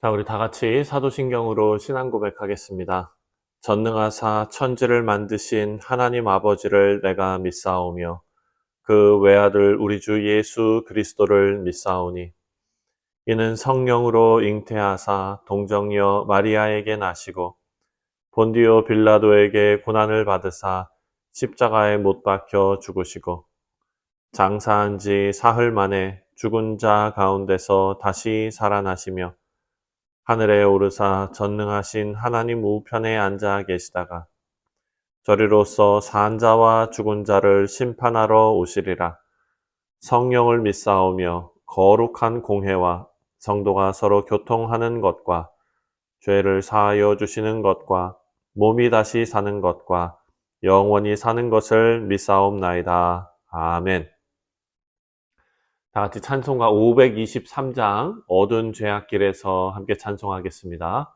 자, 우리 다 같이 사도신경으로 신앙 고백하겠습니다. 전능하사 천지를 만드신 하나님 아버지를 내가 믿사오며 그 외아들 우리 주 예수 그리스도를 믿사오니 이는 성령으로 잉태하사 동정녀 마리아에게 나시고 본디오 빌라도에게 고난을 받으사 십자가에 못 박혀 죽으시고 장사한 지 사흘 만에 죽은 자 가운데서 다시 살아나시며 하늘에 오르사 전능하신 하나님 우편에 앉아 계시다가 저리로서 산 자와 죽은 자를 심판하러 오시리라. 성령을 믿사오며 거룩한 공회와 성도가 서로 교통하는 것과 죄를 사하여 주시는 것과 몸이 다시 사는 것과 영원히 사는 것을 믿사옵나이다. 아멘. 다 같이 찬송가 523장 어두운 죄악길에서 함께 찬송하겠습니다.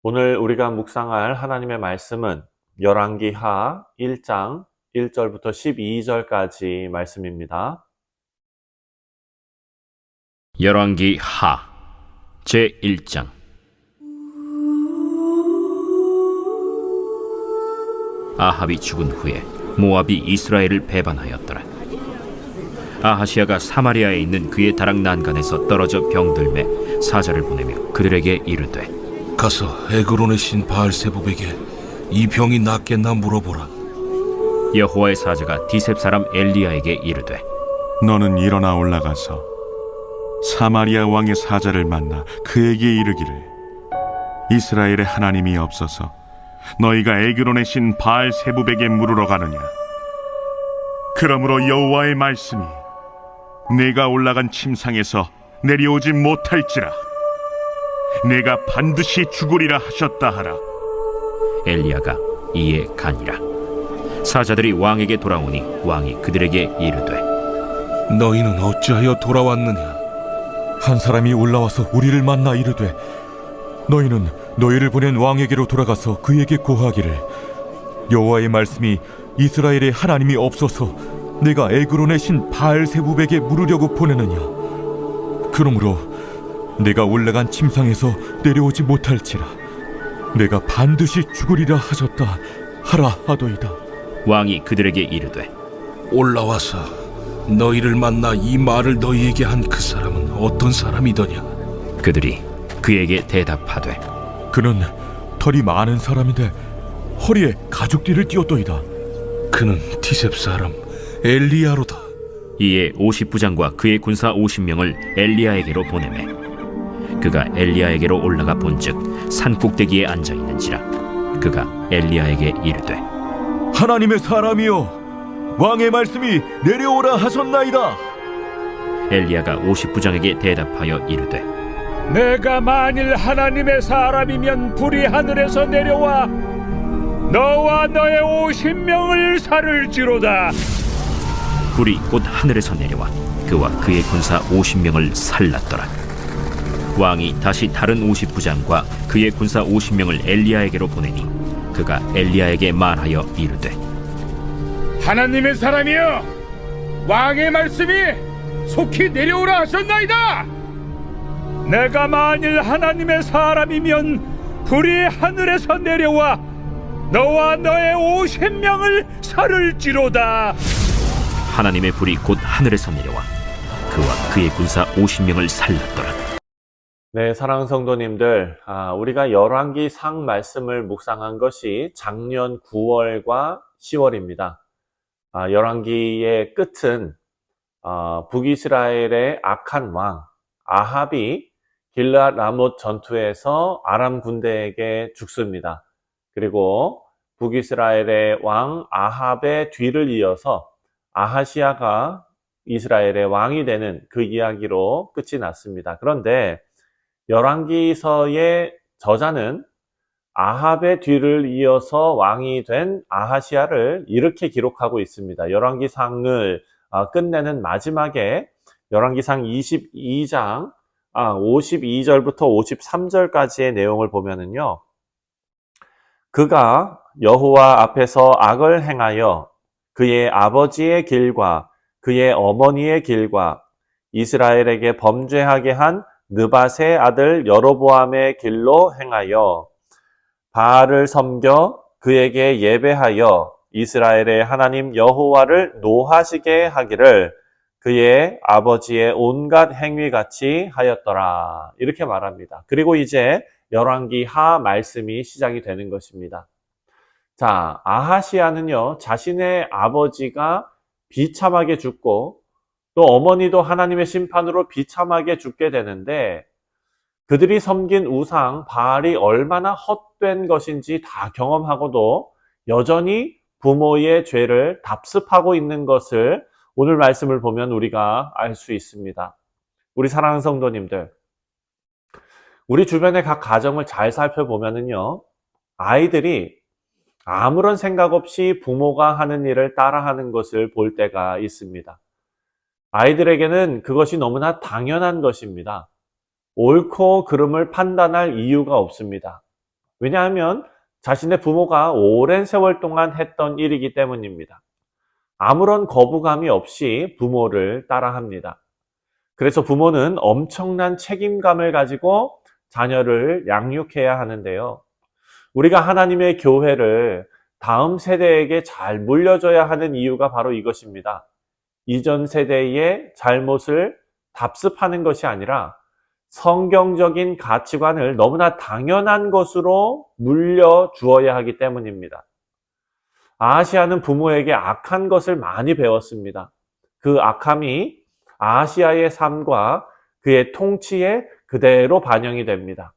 오늘 우리가 묵상할 하나님의 말씀은 열왕기하 1장 1절부터 12절까지 말씀입니다. 열왕기하 제1장. 아합이 죽은 후에 모압이 이스라엘을 배반하였더라. 아하시아가 사마리아에 있는 그의 다락 난간에서 떨어져 병들매 사자를 보내며 그들에게 이르되 가서 에그론의 신 바알세불에게 이 병이 낫겠나 물어보라. 여호와의 사자가 디셉 사람 엘리야에게 이르되 너는 일어나 올라가서 사마리아 왕의 사자를 만나 그에게 이르기를 이스라엘의 하나님이 없어서 너희가 에그론의 신 바알세불에게 물으러 가느냐. 그러므로 여호와의 말씀이 내가 올라간 침상에서 내려오지 못할지라 내가 반드시 죽으리라 하셨다 하라. 엘리야가 이에 가니라. 사자들이 왕에게 돌아오니 왕이 그들에게 이르되 너희는 어찌하여 돌아왔느냐? 한 사람이 올라와서 우리를 만나 이르되 너희는 너희를 보낸 왕에게로 돌아가서 그에게 고하기를 여호와의 말씀이 이스라엘의 하나님이 없어서 내가 에그론의 신 바알세불에게 물으려고 보내느냐. 그러므로 내가 올라간 침상에서 내려오지 못할지라 내가 반드시 죽으리라 하셨다 하라 하도이다. 왕이 그들에게 이르되 올라와서 너희를 만나 이 말을 너희에게 한 그 사람은 어떤 사람이더냐? 그들이 그에게 대답하되 그는 털이 많은 사람인데 허리에 가죽띠를 띠었도이다. 그는 디셉 사람 엘리야로다. 이에 50부장과 그의 군사 50명을 엘리야에게로 보내매 그가 엘리야에게로 올라가 본즉 산 꼭대기에 앉아 있는지라. 그가 엘리야에게 이르되 하나님의 사람이여 왕의 말씀이 내려오라 하셨나이다. 엘리야가 50부장에게 대답하여 이르되 내가 만일 하나님의 사람이면 불이 하늘에서 내려와 너와 너의 50명을 살을지로다. 불이 곧 하늘에서 내려와 그와 그의 군사 50명을 살랐더라. 왕이 다시 다른 50부장과 그의 군사 50명을 엘리야에게로 보내니 그가 엘리야에게 말하여 이르되 하나님의 사람이여 왕의 말씀이 속히 내려오라 하셨나이다. 내가 만일 하나님의 사람이면 불이 하늘에서 내려와 너와 너의 50명을 살을지로다. 하나님의 불이 곧 하늘에서 내려와 그와 그의 군사 50명을 살랐더라. 네, 사랑하는 성도님들, 우리가 열왕기 상 말씀을 묵상한 것이 작년 9월과 10월입니다. 열왕기의 끝은 북이스라엘의 악한 왕 아합이 길르앗 라못 전투에서 아람 군대에게 죽습니다. 그리고 북이스라엘의 왕 아합의 뒤를 이어서 아하시아가 이스라엘의 왕이 되는 그 이야기로 끝이 났습니다. 그런데 열왕기서의 저자는 아합의 뒤를 이어서 왕이 된 아하시아를 이렇게 기록하고 있습니다. 열왕기상을 끝내는 마지막에 열왕기상 22장 52절부터 53절까지의 내용을 보면은요. 그가 여호와 앞에서 악을 행하여 그의 아버지의 길과 그의 어머니의 길과 이스라엘에게 범죄하게 한 느밧의 아들 여로보암의 길로 행하여 바알을 섬겨 그에게 예배하여 이스라엘의 하나님 여호와를 노하시게 하기를 그의 아버지의 온갖 행위같이 하였더라. 이렇게 말합니다. 그리고 이제 열왕기 하 말씀이 시작이 되는 것입니다. 자, 아하시아는요, 자신의 아버지가 비참하게 죽고 또 어머니도 하나님의 심판으로 비참하게 죽게 되는데 그들이 섬긴 우상 바알이 얼마나 헛된 것인지 다 경험하고도 여전히 부모의 죄를 답습하고 있는 것을 오늘 말씀을 보면 우리가 알 수 있습니다. 우리 사랑하는 성도님들, 우리 주변의 각 가정을 잘 살펴보면은요, 아이들이 아무런 생각 없이 부모가 하는 일을 따라하는 것을 볼 때가 있습니다. 아이들에게는 그것이 너무나 당연한 것입니다. 옳고 그름을 판단할 이유가 없습니다. 왜냐하면 자신의 부모가 오랜 세월 동안 했던 일이기 때문입니다. 아무런 거부감이 없이 부모를 따라합니다. 그래서 부모는 엄청난 책임감을 가지고 자녀를 양육해야 하는데요. 우리가 하나님의 교회를 다음 세대에게 잘 물려줘야 하는 이유가 바로 이것입니다. 이전 세대의 잘못을 답습하는 것이 아니라 성경적인 가치관을 너무나 당연한 것으로 물려주어야 하기 때문입니다. 아하시아는 부모에게 악한 것을 많이 배웠습니다. 그 악함이 아하시아의 삶과 그의 통치에 그대로 반영이 됩니다.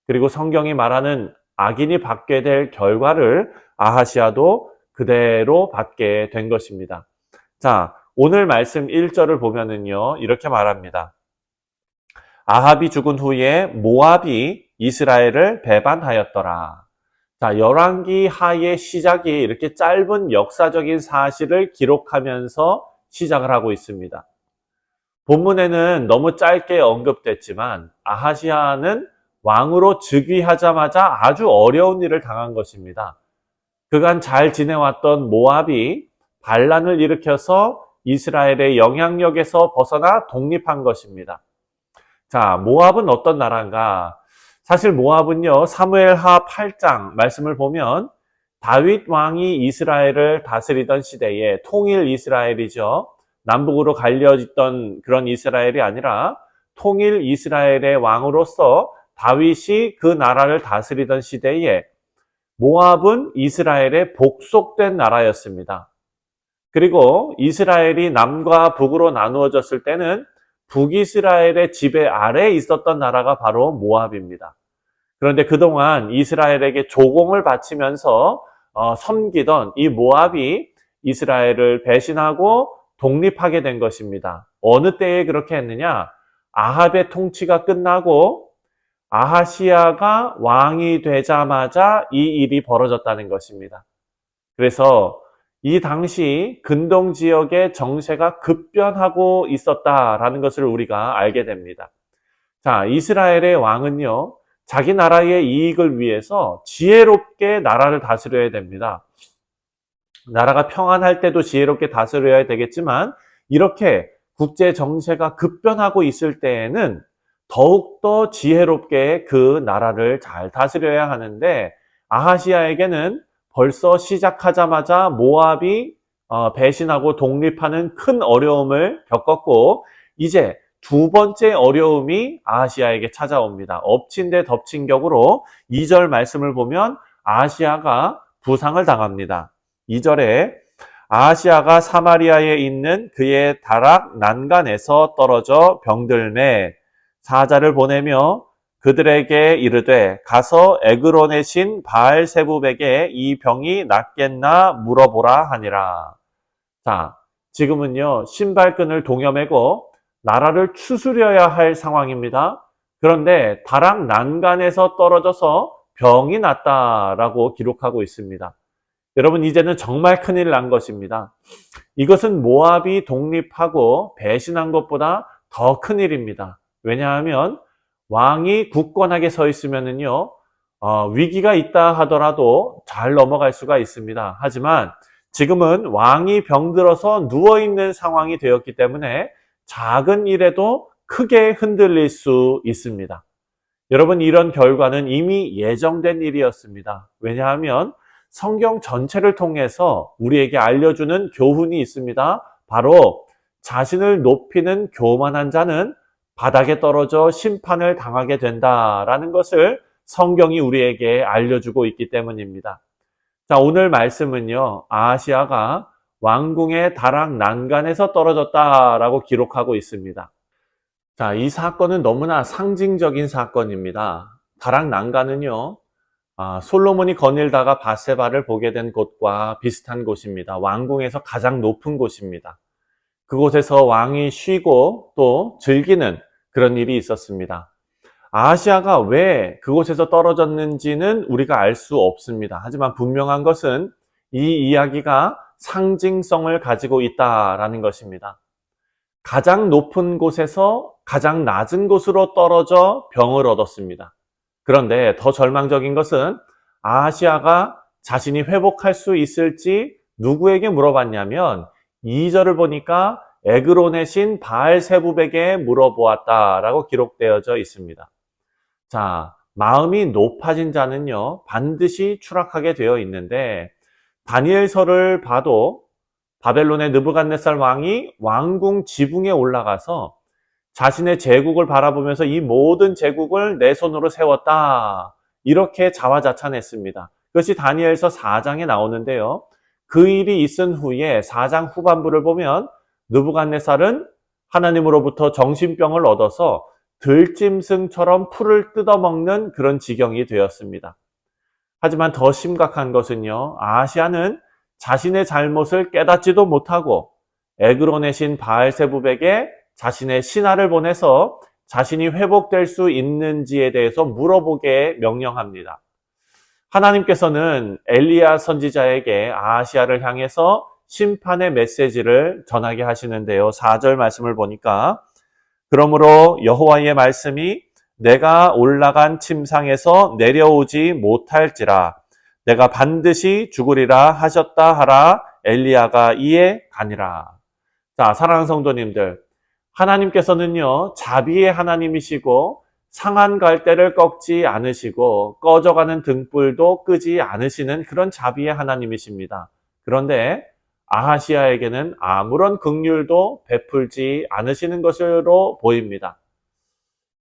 그리고 성경이 말하는 악인이 받게 될 결과를 아하시아도 그대로 받게 된 것입니다. 자, 오늘 말씀 1절을 보면은요, 이렇게 말합니다. 아합이 죽은 후에 모압이 이스라엘을 배반하였더라. 자, 열왕기 하의 시작이 이렇게 짧은 역사적인 사실을 기록하면서 시작을 하고 있습니다. 본문에는 너무 짧게 언급됐지만 아하시아는 왕으로 즉위하자마자 아주 어려운 일을 당한 것입니다. 그간 잘 지내왔던 모압이 반란을 일으켜서 이스라엘의 영향력에서 벗어나 독립한 것입니다. 자, 모압은 어떤 나라인가? 사실 모압은요, 사무엘하 8장 말씀을 보면 다윗 왕이 이스라엘을 다스리던 시대에 통일 이스라엘이죠. 남북으로 갈려졌던 그런 이스라엘이 아니라 통일 이스라엘의 왕으로서 다윗이 그 나라를 다스리던 시대에 모압은 이스라엘의 복속된 나라였습니다. 그리고 이스라엘이 남과 북으로 나누어졌을 때는 북이스라엘의 지배 아래에 있었던 나라가 바로 모압입니다. 그런데 그동안 이스라엘에게 조공을 바치면서 섬기던 이 모압이 이스라엘을 배신하고 독립하게 된 것입니다. 어느 때에 그렇게 했느냐? 아합의 통치가 끝나고 아하시아가 왕이 되자마자 이 일이 벌어졌다는 것입니다. 그래서 이 당시 근동 지역의 정세가 급변하고 있었다라는 것을 우리가 알게 됩니다. 자, 이스라엘의 왕은요, 자기 나라의 이익을 위해서 지혜롭게 나라를 다스려야 됩니다. 나라가 평안할 때도 지혜롭게 다스려야 되겠지만 이렇게 국제 정세가 급변하고 있을 때에는 더욱더 지혜롭게 그 나라를 잘 다스려야 하는데 아하시아에게는 벌써 시작하자마자 모압이 배신하고 독립하는 큰 어려움을 겪었고 이제 두 번째 어려움이 아하시아에게 찾아옵니다. 엎친 데 덮친 격으로 2절 말씀을 보면 아하시아가 부상을 당합니다. 2절에 아하시아가 사마리아에 있는 그의 다락 난간에서 떨어져 병들매 사자를 보내며 그들에게 이르되 가서 에그론의 신 바알세붑에게 이 병이 낫겠나 물어보라 하니라. 자, 지금은요 신발끈을 동여매고 나라를 추스려야 할 상황입니다. 그런데 다락 난간에서 떨어져서 병이 났다라고 기록하고 있습니다. 여러분, 이제는 정말 큰일 난 것입니다. 이것은 모압이 독립하고 배신한 것보다 더 큰일입니다. 왜냐하면 왕이 굳건하게 서 있으면은요, 위기가 있다 하더라도 잘 넘어갈 수가 있습니다. 하지만 지금은 왕이 병들어서 누워있는 상황이 되었기 때문에 작은 일에도 크게 흔들릴 수 있습니다. 여러분, 이런 결과는 이미 예정된 일이었습니다. 왜냐하면 성경 전체를 통해서 우리에게 알려주는 교훈이 있습니다. 바로 자신을 높이는 교만한 자는 바닥에 떨어져 심판을 당하게 된다라는 것을 성경이 우리에게 알려주고 있기 때문입니다. 자, 오늘 말씀은요, 아하시아가 왕궁의 다락 난간에서 떨어졌다라고 기록하고 있습니다. 자, 이 사건은 너무나 상징적인 사건입니다. 다락 난간은요, 솔로몬이 거닐다가 밧세바를 보게 된 곳과 비슷한 곳입니다. 왕궁에서 가장 높은 곳입니다. 그곳에서 왕이 쉬고 또 즐기는 그런 일이 있었습니다. 아하시아가 왜 그곳에서 떨어졌는지는 우리가 알 수 없습니다. 하지만 분명한 것은 이 이야기가 상징성을 가지고 있다라는 것입니다. 가장 높은 곳에서 가장 낮은 곳으로 떨어져 병을 얻었습니다. 그런데 더 절망적인 것은 아하시아가 자신이 회복할 수 있을지 누구에게 물어봤냐면 2절을 보니까 에그론의 신 바알세붑에게 물어보았다라고 기록되어져 있습니다. 자, 마음이 높아진 자는요 반드시 추락하게 되어 있는데 다니엘서를 봐도 바벨론의 느부갓네살 왕이 왕궁 지붕에 올라가서 자신의 제국을 바라보면서 이 모든 제국을 내 손으로 세웠다. 이렇게 자화자찬했습니다. 그것이 다니엘서 4장에 나오는데요. 그 일이 있은 후에 4장 후반부를 보면 느부갓네살은 하나님으로부터 정신병을 얻어서 들짐승처럼 풀을 뜯어먹는 그런 지경이 되었습니다. 하지만 더 심각한 것은요. 아하시아는 자신의 잘못을 깨닫지도 못하고 에그론의 신 바알세붑에게 자신의 신하를 보내서 자신이 회복될 수 있는지에 대해서 물어보게 명령합니다. 하나님께서는 엘리야 선지자에게 아하시아를 향해서 심판의 메시지를 전하게 하시는데요. 4절 말씀을 보니까 그러므로 여호와의 말씀이 내가 올라간 침상에서 내려오지 못할지라 내가 반드시 죽으리라 하셨다 하라 엘리야가 이에 가니라. 자, 사랑하는 성도님들, 하나님께서는요 자비의 하나님이시고 상한 갈대를 꺾지 않으시고 꺼져가는 등불도 끄지 않으시는 그런 자비의 하나님이십니다. 그런데 아하시아에게는 아무런 긍휼도 베풀지 않으시는 것으로 보입니다.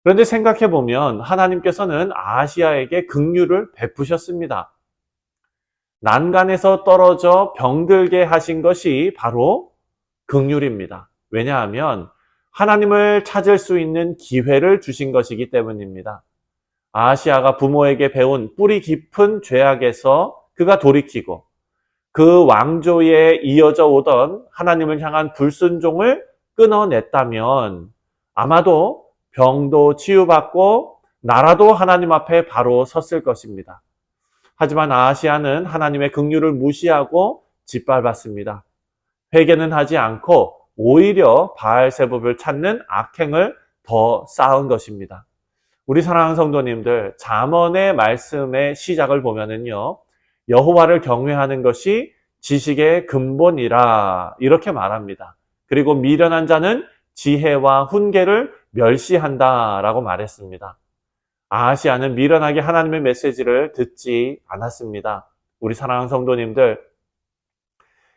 그런데 생각해 보면 하나님께서는 아하시아에게 긍휼을 베푸셨습니다. 난간에서 떨어져 병들게 하신 것이 바로 긍휼입니다. 왜냐하면 하나님을 찾을 수 있는 기회를 주신 것이기 때문입니다. 아하시아가 부모에게 배운 뿌리 깊은 죄악에서 그가 돌이키고 그 왕조에 이어져 오던 하나님을 향한 불순종을 끊어냈다면 아마도 병도 치유받고 나라도 하나님 앞에 바로 섰을 것입니다. 하지만 아하시아는 하나님의 긍휼을 무시하고 짓밟았습니다. 회개는 하지 않고 오히려 바알세붑을 찾는 악행을 더 쌓은 것입니다. 우리 사랑하는 성도님들, 잠언의 말씀의 시작을 보면은요, 여호와를 경외하는 것이 지식의 근본이라 이렇게 말합니다. 그리고 미련한 자는 지혜와 훈계를 멸시한다라고 말했습니다. 아하시아는 미련하게 하나님의 메시지를 듣지 않았습니다. 우리 사랑하는 성도님들,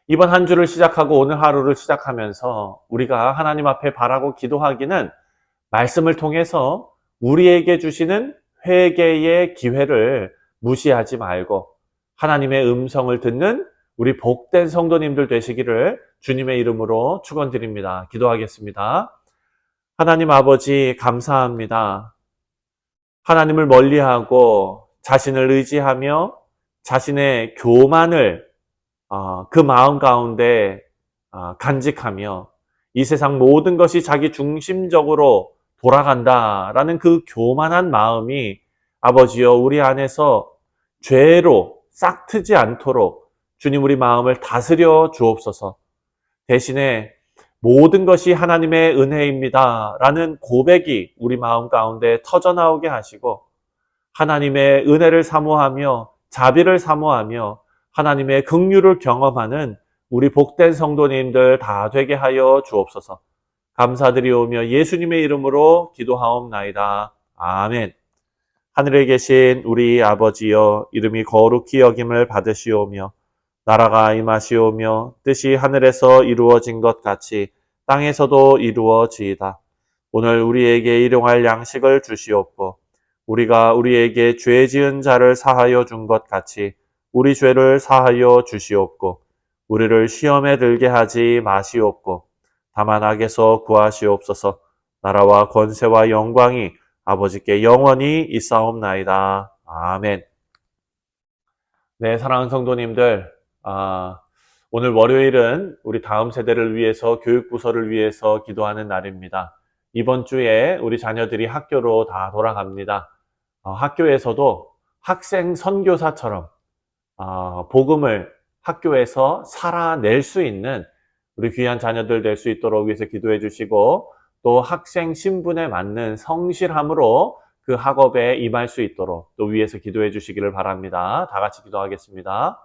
이번 한 주를 시작하고 오늘 하루를 시작하면서 우리가 하나님 앞에 바라고 기도하기는 말씀을 통해서 우리에게 주시는 회개의 기회를 무시하지 말고 하나님의 음성을 듣는 우리 복된 성도님들 되시기를 주님의 이름으로 축원드립니다. 기도하겠습니다. 하나님 아버지 감사합니다. 하나님을 멀리하고 자신을 의지하며 자신의 교만을 그 마음 가운데 간직하며 이 세상 모든 것이 자기 중심적으로 돌아간다라는 그 교만한 마음이 아버지여 우리 안에서 죄로 싹트지 않도록 주님 우리 마음을 다스려 주옵소서. 대신에 모든 것이 하나님의 은혜입니다 라는 고백이 우리 마음 가운데 터져나오게 하시고 하나님의 은혜를 사모하며 자비를 사모하며 하나님의 긍휼을 경험하는 우리 복된 성도님들 다 되게 하여 주옵소서. 감사드리오며 예수님의 이름으로 기도하옵나이다. 아멘. 하늘에 계신 우리 아버지여, 이름이 거룩히 여김을 받으시오며 나라가 임하시오며 뜻이 하늘에서 이루어진 것 같이 땅에서도 이루어지이다. 오늘 우리에게 일용할 양식을 주시옵고 우리가 우리에게 죄 지은 자를 사하여 준 것 같이 우리 죄를 사하여 주시옵고 우리를 시험에 들게 하지 마시옵고 다만 악에서 구하시옵소서. 나라와 권세와 영광이 아버지께 영원히 있사옵나이다. 아멘. 네, 사랑하는 성도님들, 오늘 월요일은 우리 다음 세대를 위해서 교육부서를 위해서 기도하는 날입니다. 이번 주에 우리 자녀들이 학교로 다 돌아갑니다. 학교에서도 학생 선교사처럼 복음을 학교에서 살아낼 수 있는 우리 귀한 자녀들 될 수 있도록 위해서 기도해 주시고 또 학생 신분에 맞는 성실함으로 그 학업에 임할 수 있도록 또 위해서 기도해 주시기를 바랍니다. 다 같이 기도하겠습니다.